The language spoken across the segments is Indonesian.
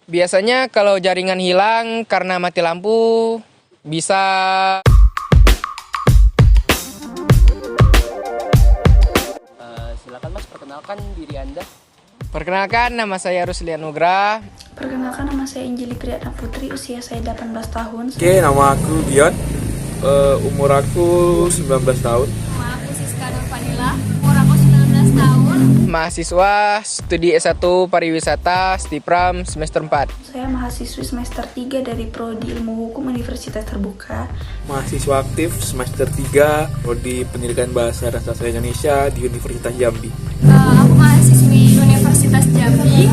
Biasanya kalau jaringan hilang karena mati lampu, bisa Silakan Mas, perkenalkan diri Anda. Perkenalkan, nama saya Ruslian Nugra. Perkenalkan, nama saya Injili Priyatna Putri, usia saya 18 tahun. Oke, nama aku Dion, umur aku 19 tahun. Nama aku Siska Nurfanila, umur aku 19 tahun. Mahasiswa studi S1 Pariwisata Stipram semester 4. Saya mahasiswi semester 3 dari Prodi Ilmu Hukum Universitas Terbuka. Mahasiswa aktif semester 3 Prodi Pendidikan Bahasa dan Sastra Indonesia di Universitas Jambi. Aku mahasiswi Universitas Jambi,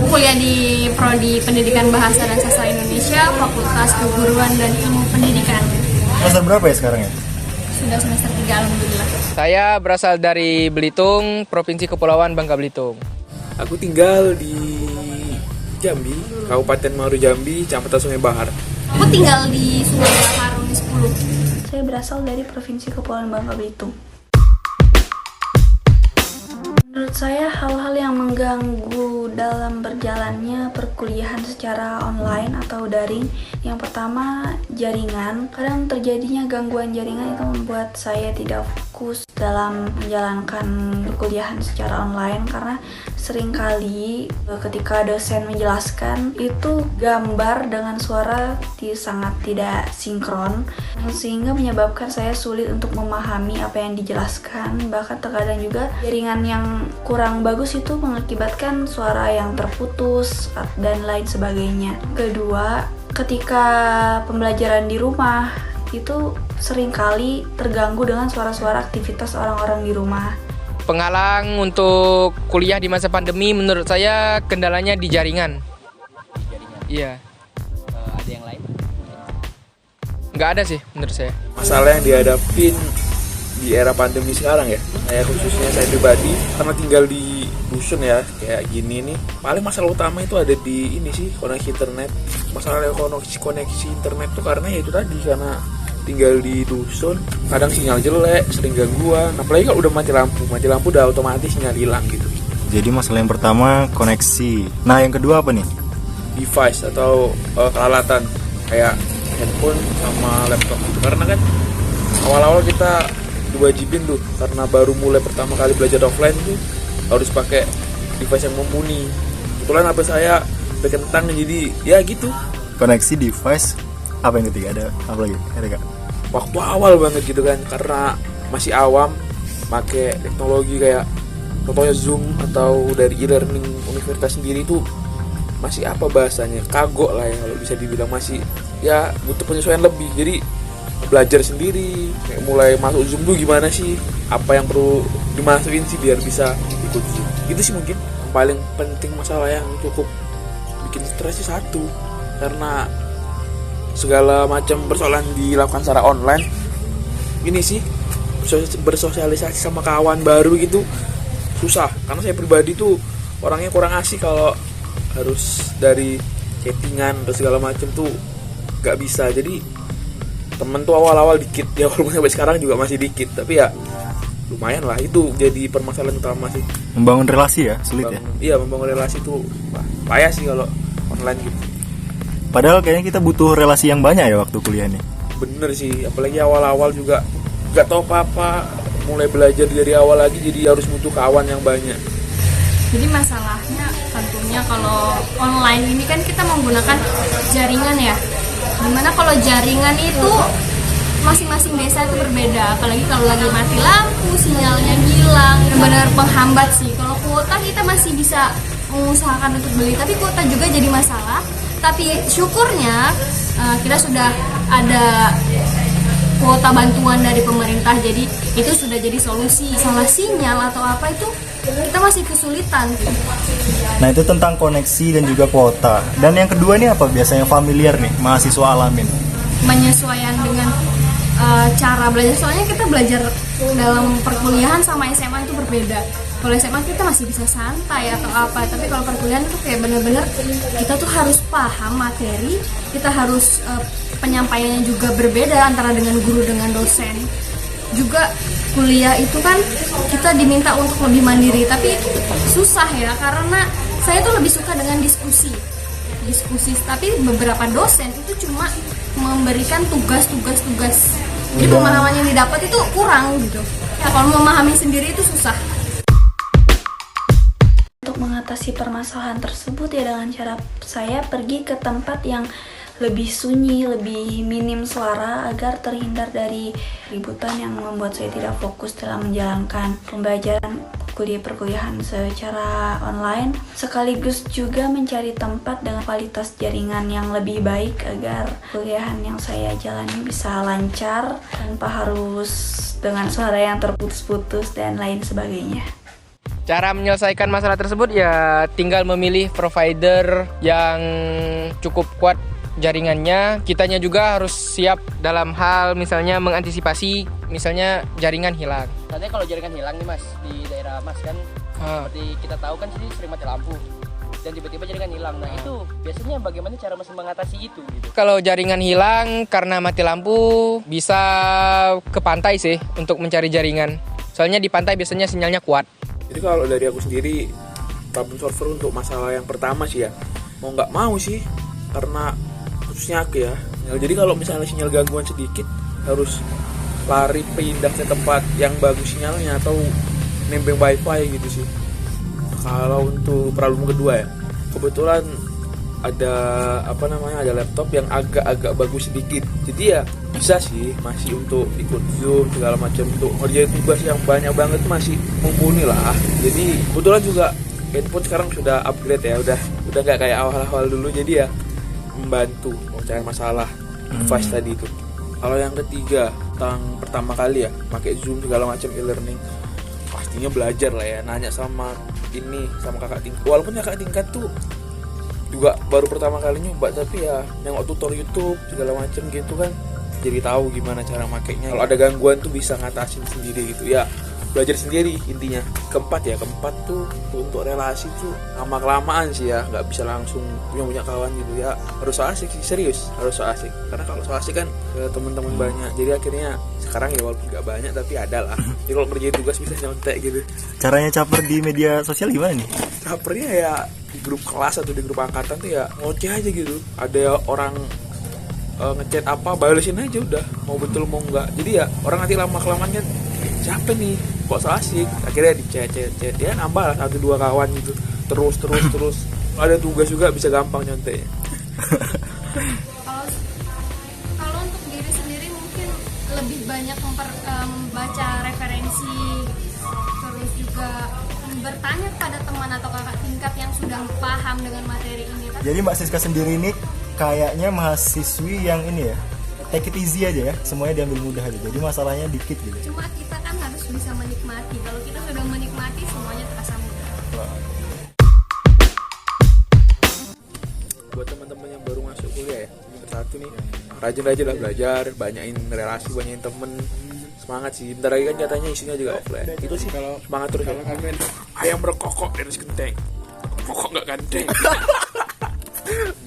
kuliah di Prodi Pendidikan Bahasa dan Sastra Indonesia, Fakultas Keguruan dan Ilmu Pendidikan. Semester berapa ya sekarang ya? Sudah semester 3, alhamdulillah. Saya berasal dari Belitung, Provinsi Kepulauan Bangka Belitung. Aku tinggal di Jambi, Kabupaten Maru Jambi, Kecamatan Sungai Bahar. Aku tinggal di Sungai Bahar, Uni 10. Saya berasal dari Provinsi Kepulauan Bangka Belitung. Menurut saya, hal-hal yang mengganggu dalam berjalannya perkuliahan secara online atau daring, yang pertama jaringan. Kadang terjadinya gangguan jaringan itu membuat saya tidak fokus dalam menjalankan perkuliahan secara online, karena seringkali ketika dosen menjelaskan itu gambar dengan suara sangat tidak sinkron, sehingga menyebabkan saya sulit untuk memahami apa yang dijelaskan. Bahkan terkadang juga jaringan yang kurang bagus itu mengakibatkan suara yang terputus dan lain sebagainya. Kedua, ketika pembelajaran di rumah itu seringkali terganggu dengan suara-suara aktivitas orang-orang di rumah. Penghalang untuk kuliah di masa pandemi menurut saya kendalanya di jaringan. Iya. Ada yang lain? Nggak ada sih menurut saya. Masalah yang dihadapin di era pandemi sekarang ya, saya khususnya saya pribadi karena tinggal di dusun ya kayak gini nih, paling masalah utama itu ada di ini sih, koneksi internet. Masalah koneksi internet tuh karena ya itu tadi, karena tinggal di dusun kadang sinyal jelek, sering gangguan, apalagi kalau udah mati lampu udah otomatis sinyal hilang gitu. Jadi masalah yang pertama koneksi. Nah yang kedua apa nih? Device atau peralatan kayak handphone sama laptop gitu. Karena kan awal-awal kita diwajibin tuh, karena baru mulai pertama kali belajar offline tuh harus pakai device yang mumpuni. Kebetulan HP saya kentang, jadi ya gitu. Koneksi device. Apa yang ketiga? Ada apa lagi? Ada Kak? Waktu awal banget gitu kan, karena masih awam pakai teknologi kayak contohnya Zoom atau dari e-learning universitas sendiri itu masih apa bahasanya, kagok lah ya kalau bisa dibilang, masih ya butuh penyesuaian lebih. Jadi belajar sendiri, kayak mulai masuk Zoom tuh gimana sih, apa yang perlu dimasukin sih biar bisa ikut Zoom. Itu sih mungkin yang paling penting. Masalah yang cukup bikin stres sih satu, karena segala macam persoalan dilakukan secara online. Ini sih bersosialisasi sama kawan baru gitu susah, karena saya pribadi tuh orangnya kurang asik kalau harus dari chattingan atau segala macam tuh gak bisa. Jadi temen tuh awal-awal dikit ya, walaupun sampai sekarang juga masih dikit, tapi ya lumayan lah. Itu jadi permasalahan utama sih. Membangun relasi ya, sulit ya? Iya, membangun relasi tuh payah sih kalau online gitu. Padahal kayaknya kita butuh relasi yang banyak ya waktu kuliah nih. Bener sih, apalagi awal-awal juga gak tahu apa-apa, mulai belajar dari awal lagi, jadi harus butuh kawan yang banyak. Jadi masalahnya tentunya kalau online ini kan kita menggunakan jaringan ya. Dimana kalau jaringan itu masing-masing desa itu berbeda. Apalagi kalau lagi mati lampu, sinyalnya hilang, benar-benar penghambat sih. Kalau kuota kita masih bisa mengusahakan untuk beli, tapi kuota juga jadi masalah. Tapi syukurnya kita sudah ada kuota bantuan dari pemerintah, jadi itu sudah jadi solusi. Salah sinyal atau apa itu kita masih kesulitan. Nah itu tentang koneksi dan juga kuota. Dan yang kedua nih apa biasanya familiar nih mahasiswa alamin? Menyesuaikan dengan cara belajar, soalnya kita belajar dalam perkuliahan sama SMA itu berbeda. Kalau SMA kita masih bisa santai atau apa, tapi kalau perkuliahan itu kayak bener-bener kita tuh harus paham materi, kita harus penyampaiannya juga berbeda antara dengan guru dengan dosen. Juga kuliah itu kan kita diminta untuk lebih mandiri, tapi itu susah ya, karena saya tuh lebih suka dengan diskusi. diskusi, tapi beberapa dosen itu cuma memberikan tugas. Jadi pemahaman yang didapat itu kurang gitu. Ya kalau memahami sendiri itu susah. Untuk mengatasi permasalahan tersebut ya dengan cara saya pergi ke tempat yang lebih sunyi, lebih minim suara agar terhindar dari ributan yang membuat saya tidak fokus dalam menjalankan pembelajaran perkuliahan secara online, sekaligus juga mencari tempat dengan kualitas jaringan yang lebih baik agar kuliahan yang saya jalani bisa lancar tanpa harus dengan suara yang terputus-putus dan lain sebagainya. Cara menyelesaikan masalah tersebut ya tinggal memilih provider yang cukup kuat jaringannya. Kitanya juga harus siap dalam hal misalnya mengantisipasi misalnya jaringan hilang. Soalnya kalau jaringan hilang nih Mas, di daerah Mas kan seperti kita tahu kan sini sering mati lampu dan tiba-tiba jaringan hilang. Nah itu biasanya bagaimana cara Mas mengatasi itu gitu? Kalau jaringan hilang karena mati lampu bisa ke pantai sih untuk mencari jaringan. Soalnya di pantai biasanya sinyalnya kuat. Jadi kalau dari aku sendiri, problem solver untuk masalah yang pertama sih ya, mau nggak mau sih, karena khususnya aku ya. Jadi kalau misalnya sinyal gangguan sedikit, harus lari pindah ke tempat yang bagus sinyalnya atau nembeng wifi gitu sih. Kalau untuk problem kedua ya, kebetulan ada ada laptop yang agak bagus sedikit. Jadi ya bisa sih masih untuk ikut Zoom segala macam, untuk ngerjain tugas yang banyak banget masih mumpuni lah. Jadi kebetulan juga handphone sekarang sudah upgrade ya, udah nggak kayak awal-awal dulu, jadi ya membantu mencari masalah device tadi itu. Kalau yang ketiga, tentang pertama kali ya pakai Zoom segala macam e-learning, pastinya belajar lah ya, nanya sama kakak tingkat. Walaupun kakak tingkat tuh juga baru pertama kali nyoba, tapi ya nengok tutor YouTube segala macam gitu kan, jadi tahu gimana cara makainya. Kalau ada gangguan tuh bisa ngatasin sendiri gitu ya, belajar sendiri intinya. Keempat tuh untuk relasi tuh lama-kelamaan sih ya, nggak bisa langsung punya kawan gitu ya, harus so asik sih, serius harus so asik. Karena kalau so asik kan teman-teman banyak, jadi akhirnya sekarang ya walaupun nggak banyak tapi ada lah. Jadi kalau kerjain tugas bisa nyontek gitu. Caranya caper di media sosial gimana nih? Capernya ya di grup kelas atau di grup angkatan tuh ya ngoceh aja gitu. Ada orang ngechat apa, balesin aja udah, mau betul mau enggak. Jadi ya orang nanti lama-kelamaan kan, siapa nih kok so asik, akhirnya di chat dia nambah lah 1-2 kawan gitu, terus ada tugas juga bisa gampang nyonteknya. Kalau untuk diri sendiri mungkin lebih banyak membaca referensi, terus juga bertanya kepada teman atau kakak tingkat yang sudah paham dengan materi ini. Jadi Mbak Siska sendiri ini kayaknya mahasiswi yang ini ya, take it easy aja ya, semuanya diambil mudah aja, jadi masalahnya dikit gitu. Cuma kita kan harus bisa menikmati. Kalau kita sudah menikmati, semuanya terasa mudah. Buat teman-teman yang baru masuk kuliah ya, semester 1 nih, rajin-rajin lah belajar, banyakin relasi, banyakin temen, semangat sih. Bentar lagi kan katanya isinya juga offline. Itu sih kalau semangat terus. Kalau kalian ayam berkokok dari genteng, pokok nggak ganteng.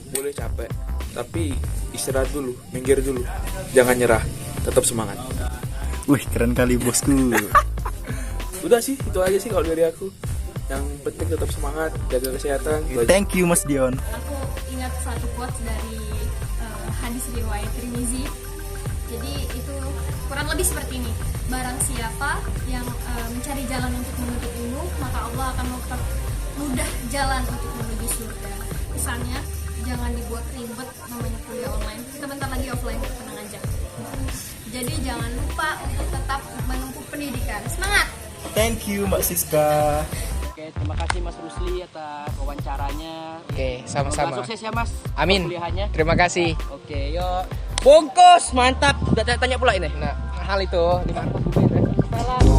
Boleh capek, tapi istirahat dulu, minggir dulu, jangan nyerah, tetap semangat. Wih, keren kali bosku. Udah sih, itu aja sih kalau dari aku. Yang penting tetap semangat, jaga kesehatan. Thank you Mas Dion. Aku ingat satu quotes dari hadis riwayat Tirmizi. Jadi itu kurang lebih seperti ini: barang siapa yang mencari jalan untuk menuntut ilmu, maka Allah akan mudah jalan untuk menuju surga. Kesannya jangan dibuat ribet, namanya kuliah online. Kita bentar lagi offline, tenang aja. Jadi jangan lupa untuk tetap menempuh pendidikan. Semangat! Thank you Mbak Siska. Oke, terima kasih Mas Rusli atas wawancaranya. Oke, sama-sama. Semoga sukses ya Mas. Amin. Kuliahannya. Terima kasih. Oke, yuk. Bungkus, mantap. Udah tanya pula ini. Nah, hal itu 50 menit. Salam.